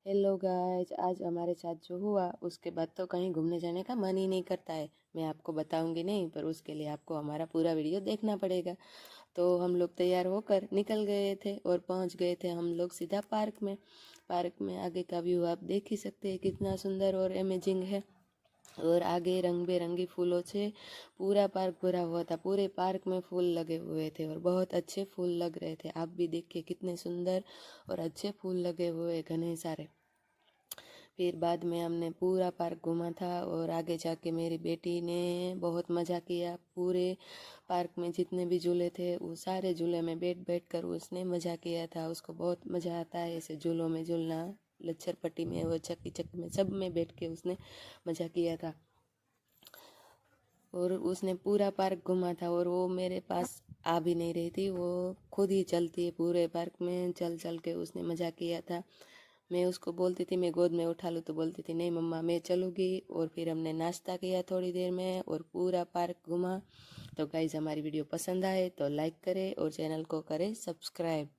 Hello guys, आज हमारे साथ जो हुआ उसके बाद तो कहीं घूमने जाने का मन ही नहीं करता है। मैं आपको बताऊंगी नहीं, पर उसके लिए आपको हमारा पूरा वीडियो देखना पड़ेगा। तो हम लोग तैयार होकर निकल गए थे और पहुंच गए थे हम लोग सीधा पार्क में। पार्क में आगे का व्यू आप देख ही सकते हैं, कितना सुंदर और अमेजिंग है। और आगे रंग बिरंगी फूलों से पूरा पार्क भरा हुआ था। पूरे पार्क में फूल लगे हुए थे और बहुत अच्छे फूल लग रहे थे। आप भी देखिए कितने सुंदर और अच्छे फूल लगे हुए घने सारे। फिर बाद में हमने पूरा पार्क घूमा था और आगे जाके मेरी बेटी ने बहुत मज़ा किया। पूरे पार्क में जितने भी झूले थे वो सारे झूले में बैठ बैठ कर उसने मज़ा किया था। उसको बहुत मज़ा आता है ऐसे झूलों में झूलना। लच्छर पट्टी में वो चक्की चक्की में सब में बैठ के उसने मज़ा किया था। और उसने पूरा पार्क घूमा था और वो मेरे पास आ भी नहीं रही थी। वो खुद ही चलती है पूरे पार्क में, चल चल के उसने मज़ा किया था। मैं उसको बोलती थी मैं गोद में उठा लूँ, तो बोलती थी नहीं मम्मा मैं चलूँगी। और फिर हमने नाश्ता किया थोड़ी देर में और पूरा पार्क घूमा। तो गाइज़, हमारी वीडियो पसंद आए तो लाइक करें और चैनल को करें सब्सक्राइब।